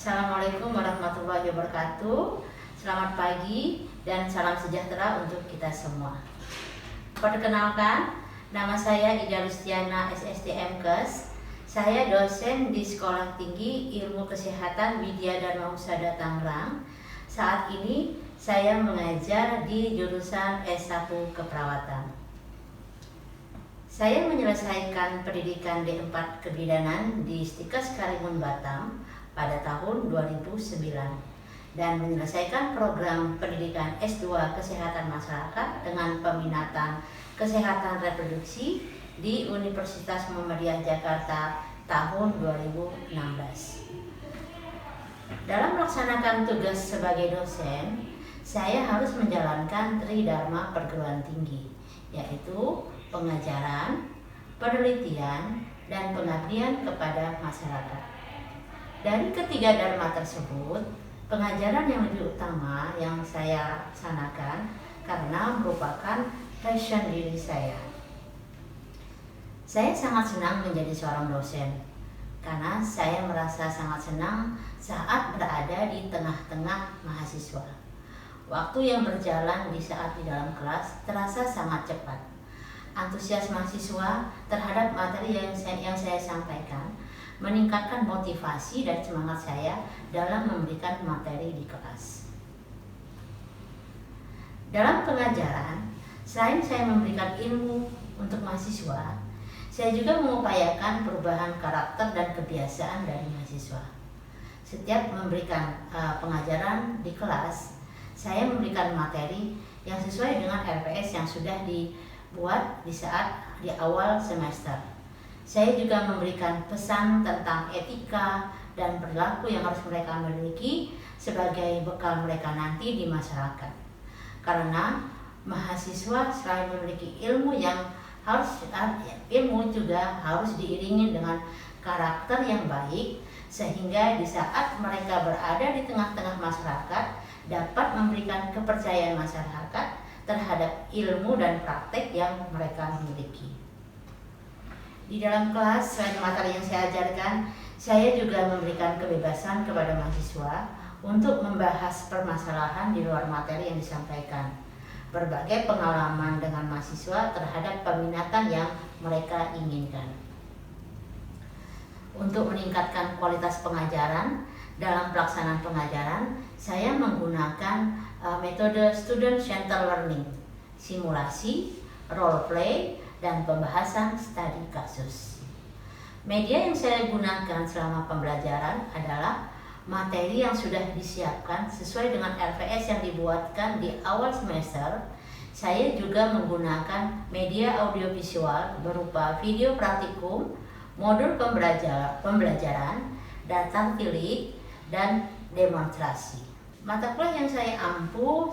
Assalamualaikum warahmatullahi wabarakatuh. Selamat pagi dan salam sejahtera untuk kita semua. Perkenalkan, nama saya Ida Lustiana SST MKes. Saya dosen di Sekolah Tinggi Ilmu Kesehatan Widya Dharma Husada Tangerang. Saat ini saya mengajar di jurusan S1 Keperawatan. Saya menyelesaikan pendidikan D4 Kebidanan di Stikes Karimun Batam pada tahun 2009 dan menyelesaikan program pendidikan S2 Kesehatan Masyarakat dengan peminatan Kesehatan Reproduksi di Universitas Muhammadiyah Jakarta tahun 2016. Dalam melaksanakan tugas sebagai dosen, saya harus menjalankan tridharma perguruan tinggi, yaitu pengajaran, penelitian, dan pengabdian kepada masyarakat. Dari ketiga dharma tersebut, pengajaran yang lebih utama yang saya laksanakan karena merupakan passion diri saya. Saya sangat senang menjadi seorang dosen karena saya merasa sangat senang saat berada di tengah-tengah mahasiswa. Waktu yang berjalan di dalam kelas terasa sangat cepat. Antusias mahasiswa terhadap materi yang saya sampaikan meningkatkan motivasi dan semangat saya dalam memberikan materi di kelas. Dalam pengajaran, selain saya memberikan ilmu untuk mahasiswa, saya juga mengupayakan perubahan karakter dan kebiasaan dari mahasiswa. Setiap memberikan pengajaran di kelas, saya memberikan materi yang sesuai dengan RPS yang sudah dibuat di awal semester. Saya juga memberikan pesan tentang etika dan perilaku yang harus mereka miliki sebagai bekal mereka nanti di masyarakat. Karena mahasiswa selain memiliki ilmu juga harus diiringi dengan karakter yang baik, sehingga di saat mereka berada di tengah-tengah masyarakat dapat memberikan kepercayaan masyarakat terhadap ilmu dan praktek yang mereka miliki. Di dalam kelas, selain materi yang saya ajarkan, saya juga memberikan kebebasan kepada mahasiswa untuk membahas permasalahan di luar materi yang disampaikan. Berbagai pengalaman dengan mahasiswa terhadap peminatan yang mereka inginkan. Untuk meningkatkan kualitas pengajaran, dalam pelaksanaan pengajaran, saya menggunakan metode Student Centered Learning, simulasi, role play, dan pembahasan studi kasus. Media yang saya gunakan selama pembelajaran adalah materi yang sudah disiapkan sesuai dengan RPS yang dibuatkan di awal semester. Saya juga menggunakan media audiovisual berupa video praktikum, modul pembelajaran, daftar tilik, dan demonstrasi. Mata kuliah yang saya ampu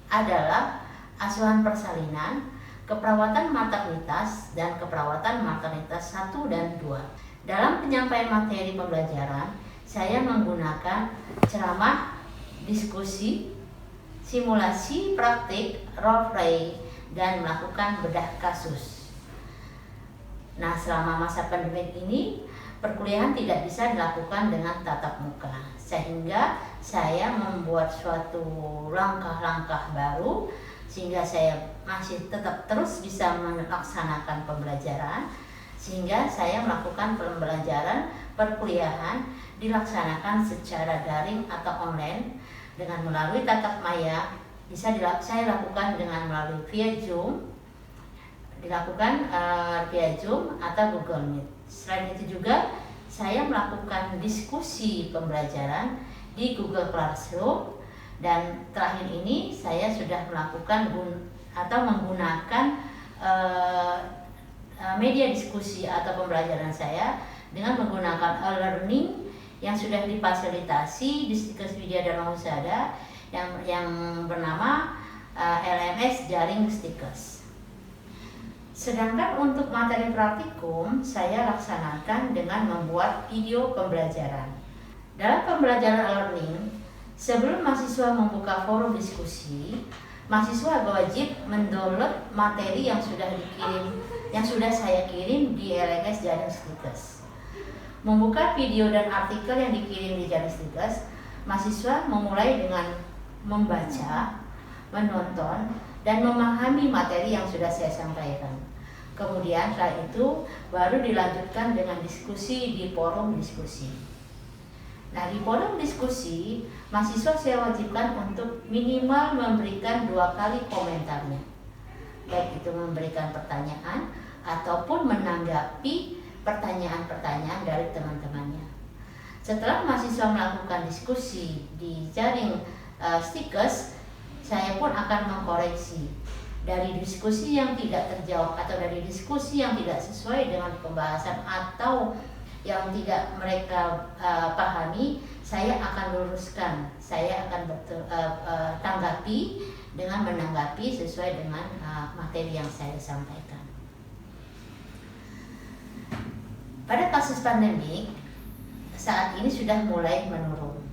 adalah asuhan persalinan, keperawatan maternitas, dan keperawatan maternitas 1 dan 2. Dalam penyampaian materi pembelajaran, saya menggunakan ceramah, diskusi, simulasi praktik, role play, dan melakukan bedah kasus. Nah, selama masa pandemi ini, perkuliahan tidak bisa dilakukan dengan tatap muka, sehingga saya membuat suatu langkah-langkah baru sehingga saya masih tetap terus bisa melaksanakan pembelajaran, sehingga saya melakukan pembelajaran perkuliahan dilaksanakan secara daring atau online dengan melalui tatap maya. Saya lakukan dengan melalui via Zoom, via Zoom atau Google Meet. Selain itu juga saya melakukan diskusi pembelajaran di Google Classroom, dan terakhir ini saya sudah menggunakan media diskusi atau pembelajaran saya dengan menggunakan e-learning yang sudah difasilitasi di Stikes Widya Dharma Husada yang bernama LMS Jaring Stikes. Sedangkan untuk materi praktikum, saya laksanakan dengan membuat video pembelajaran. Dalam pembelajaran e-learning, sebelum mahasiswa membuka forum diskusi, mahasiswa wajib mendownload materi yang sudah saya kirim di LMS Jaring Stikes. Membuka video dan artikel yang dikirim di Janistikes, mahasiswa memulai dengan membaca, menonton, dan memahami materi yang sudah saya sampaikan. Kemudian setelah itu baru dilanjutkan dengan diskusi di forum diskusi. Nah, di forum diskusi, mahasiswa saya wajibkan untuk minimal memberikan 2 kali komentarnya. Baik itu memberikan pertanyaan ataupun menanggapi pertanyaan-pertanyaan dari teman-temannya. Setelah mahasiswa melakukan diskusi di jaring Stikes, saya pun akan mengkoreksi dari diskusi yang tidak terjawab atau dari diskusi yang tidak sesuai dengan pembahasan atau yang tidak mereka pahami. Saya akan luruskan, saya akan tanggapi dengan menanggapi sesuai dengan materi yang saya sampaikan. Pada kasus pandemik saat ini sudah mulai menurun,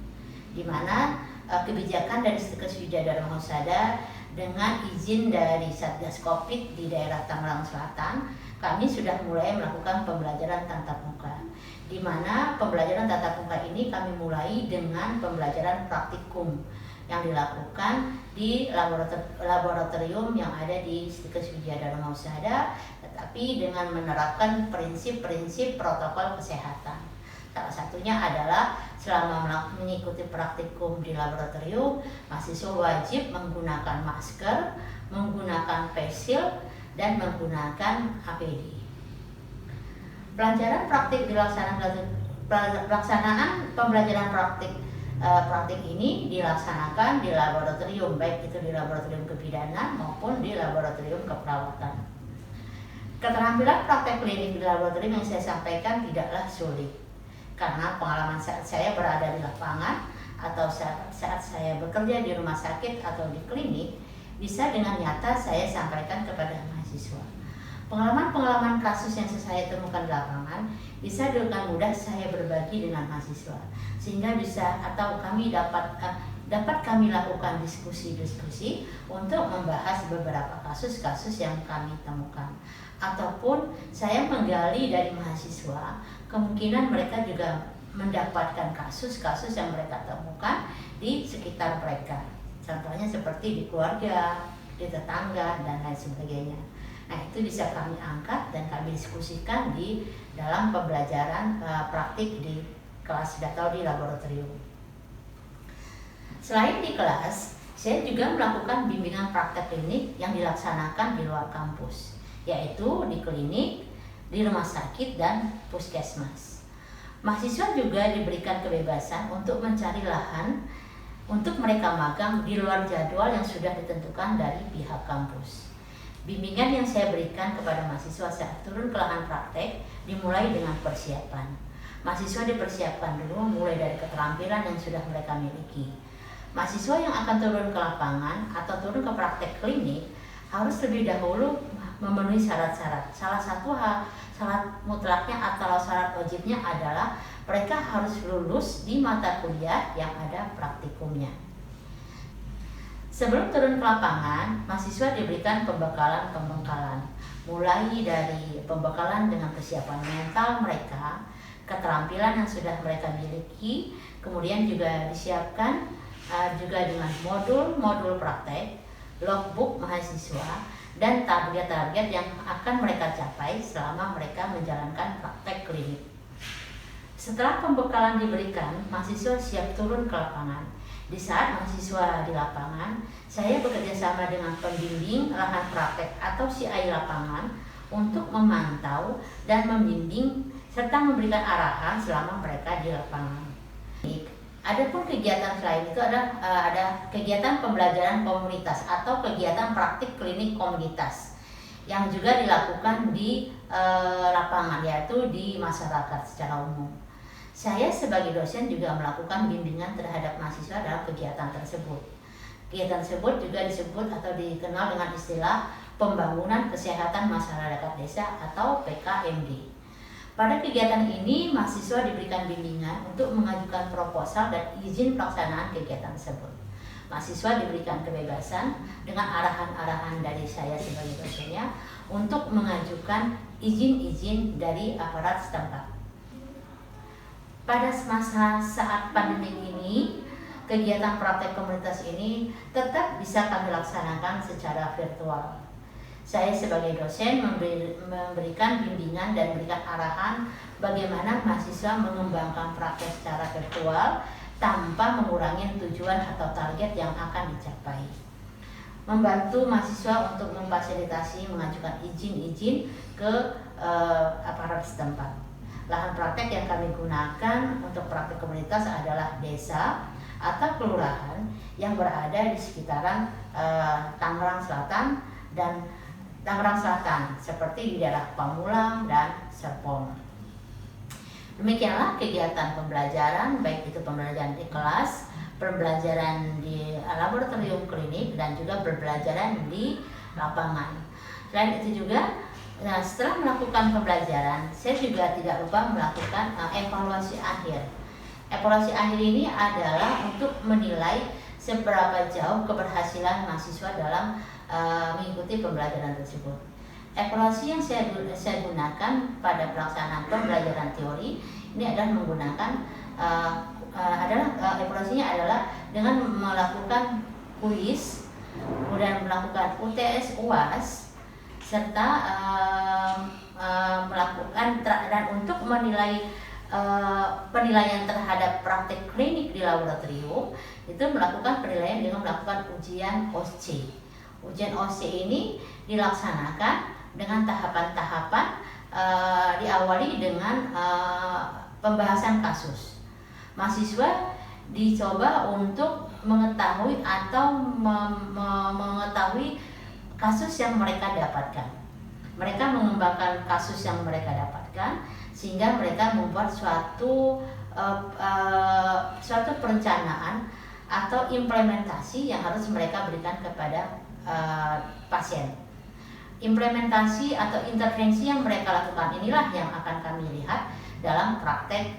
di mana kebijakan dari Stikes Wijadharma Husada dengan izin dari Satgas Covid di daerah Tangerang Selatan, kami sudah mulai melakukan pembelajaran tatap muka. Di mana pembelajaran tatap muka ini kami mulai dengan pembelajaran praktikum yang dilakukan di laboratorium yang ada di Stikes Wijadharma Husada, tetapi dengan menerapkan prinsip-prinsip protokol kesehatan. Salah satunya adalah selama mengikuti praktikum di laboratorium, mahasiswa wajib menggunakan masker, menggunakan face shield, dan menggunakan APD. Pelajaran praktik pelaksanaan pembelajaran praktik ini dilaksanakan di laboratorium, baik itu di laboratorium kebidanan maupun di laboratorium keperawatan. Keterampilan praktek klinik di laboratorium yang saya sampaikan tidaklah sulit, karena pengalaman saat saya berada di lapangan atau saat saya bekerja di rumah sakit atau di klinik bisa dengan nyata saya sampaikan kepada mahasiswa. Pengalaman-pengalaman kasus yang saya temukan di lapangan bisa dengan mudah saya berbagi dengan mahasiswa, sehingga bisa atau kami dapat kami lakukan diskusi-diskusi untuk membahas beberapa kasus-kasus yang kami temukan, ataupun saya menggali dari mahasiswa, kemungkinan mereka juga mendapatkan kasus-kasus yang mereka temukan di sekitar mereka. Contohnya seperti di keluarga, di tetangga, dan lain sebagainya. Nah, itu bisa kami angkat dan kami diskusikan di dalam pembelajaran praktik di kelas atau di laboratorium. Selain di kelas, saya juga melakukan bimbingan praktek klinik yang dilaksanakan di luar kampus, yaitu di klinik, di rumah sakit, dan puskesmas. Mahasiswa juga diberikan kebebasan untuk mencari lahan untuk mereka magang di luar jadwal yang sudah ditentukan dari pihak kampus. Bimbingan yang saya berikan kepada mahasiswa saat turun ke lahan praktek dimulai dengan persiapan. Mahasiswa dipersiapkan dulu mulai dari keterampilan yang sudah mereka miliki. Mahasiswa yang akan turun ke lapangan atau turun ke praktek klinik harus lebih dahulu memenuhi syarat-syarat. Salah satu syarat mutlaknya atau syarat wajibnya adalah mereka harus lulus di mata kuliah yang ada praktikumnya. Sebelum turun ke lapangan, mahasiswa diberikan pembekalan, mulai dari pembekalan dengan kesiapan mental mereka, keterampilan yang sudah mereka miliki, kemudian juga disiapkan juga dengan modul-modul praktek, logbook mahasiswa, dan target-target yang akan mereka capai selama mereka menjalankan praktek klinik. Setelah pembekalan diberikan, mahasiswa siap turun ke lapangan. Di saat mahasiswa di lapangan, saya bekerja sama dengan pembimbing lahan praktek atau CI lapangan untuk memantau dan membimbing serta memberikan arahan selama mereka di lapangan. Adapun kegiatan selain itu ada kegiatan pembelajaran komunitas atau kegiatan praktik klinik komunitas yang juga dilakukan di lapangan, yaitu di masyarakat secara umum. Saya sebagai dosen juga melakukan bimbingan terhadap mahasiswa dalam kegiatan tersebut. Kegiatan tersebut juga disebut atau dikenal dengan istilah Pembangunan Kesehatan Masyarakat Desa atau PKMD. Pada kegiatan ini, mahasiswa diberikan bimbingan untuk mengajukan proposal dan izin pelaksanaan kegiatan tersebut. Mahasiswa diberikan kebebasan dengan arahan-arahan dari saya sebagai dosennya untuk mengajukan izin-izin dari aparat setempat. pada masa saat pandemi ini, kegiatan praktek komunitas ini tetap bisa kami laksanakan secara virtual. Saya sebagai dosen memberikan bimbingan dan memberikan arahan bagaimana mahasiswa mengembangkan praktek secara virtual tanpa mengurangi tujuan atau target yang akan dicapai. Membantu mahasiswa untuk memfasilitasi mengajukan izin-izin ke aparat setempat. Lahan praktek yang kami gunakan untuk praktek komunitas adalah desa atau kelurahan yang berada di sekitaran Tangerang Selatan dan Tangerang Selatan, seperti di daerah Pamulang dan Serpong. Demikianlah kegiatan pembelajaran, baik itu pembelajaran di kelas, pembelajaran di laboratorium klinik, dan juga pembelajaran di lapangan. Selain itu juga, setelah melakukan pembelajaran, saya juga tidak lupa melakukan evaluasi akhir. Evaluasi akhir ini adalah untuk menilai seberapa jauh keberhasilan mahasiswa dalam mengikuti pembelajaran tersebut. Evaluasi yang saya gunakan pada pelaksanaan pembelajaran teori ini adalah menggunakan evaluasinya adalah dengan melakukan kuis, kemudian melakukan UTS UAS, serta melakukan dan untuk menilai penilaian terhadap praktek klinik di laboratorium itu melakukan penilaian dengan melakukan ujian OSCE. Ujian OSCE ini dilaksanakan dengan tahapan-tahapan, diawali dengan pembahasan kasus. Mahasiswa dicoba untuk mengetahui atau mengetahui kasus yang mereka dapatkan. Mereka mengembangkan kasus yang mereka dapatkan sehingga mereka membuat suatu perencanaan atau implementasi yang harus mereka berikan kepada pasien. Implementasi atau intervensi yang mereka lakukan inilah yang akan kami lihat dalam praktek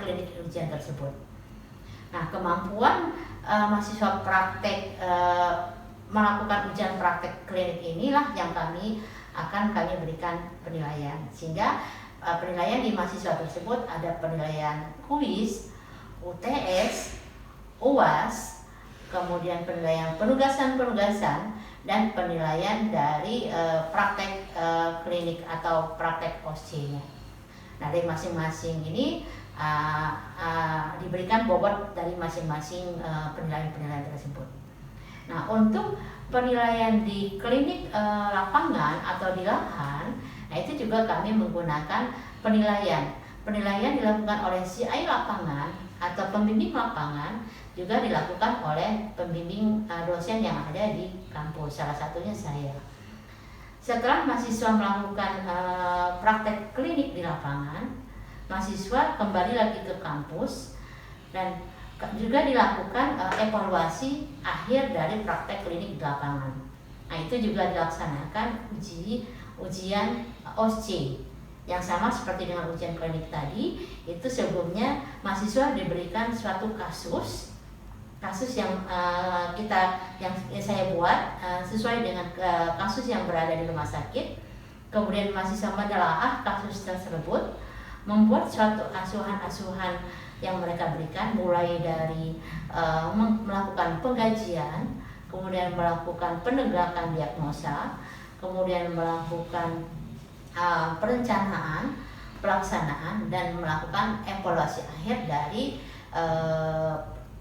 klinik ujian tersebut. Nah, kemampuan mahasiswa praktek melakukan ujian praktek klinik inilah yang akan kami berikan penilaian, sehingga penilaian di mahasiswa tersebut ada penilaian kuis, UTS, UAS, kemudian penilaian penugasan dan penilaian dari praktek klinik atau praktek OSCE-nya. Nah, dari masing-masing ini diberikan bobot dari masing-masing penilaian tersebut. Nah, untuk penilaian di klinik lapangan atau di lahan, nah itu juga kami menggunakan penilaian. Penilaian dilakukan oleh CI lapangan atau pembimbing lapangan, juga dilakukan oleh pembimbing dosen yang ada di kampus, salah satunya saya. Setelah mahasiswa melakukan praktek klinik di lapangan, mahasiswa kembali lagi ke kampus dan juga dilakukan evaluasi akhir dari praktek klinik di lapangan. Nah, itu juga dilaksanakan ujian OSCE yang sama seperti dengan ujian klinik tadi. Itu sebelumnya mahasiswa diberikan suatu kasus yang saya buat sesuai dengan kasus yang berada di rumah sakit. Kemudian mahasiswa menelaah kasus tersebut, membuat suatu asuhan-asuhan yang mereka berikan, mulai dari melakukan pengkajian, kemudian melakukan penegakan diagnosa, kemudian melakukan perencanaan, pelaksanaan, dan melakukan evaluasi akhir dari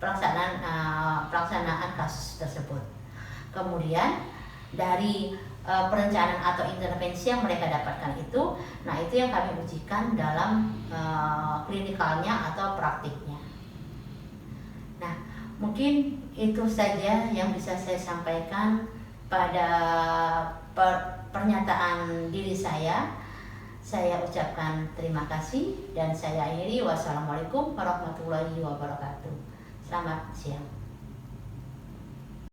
pelaksanaan kasus tersebut. Kemudian dari perencanaan atau intervensi yang mereka dapatkan itu, nah itu yang kami ujikan dalam klinikalnya atau praktiknya. Nah, mungkin itu saja yang bisa saya sampaikan pada pernyataan diri saya. Saya ucapkan terima kasih dan saya akhiri. Wassalamualaikum warahmatullahi wabarakatuh. Selamat siang.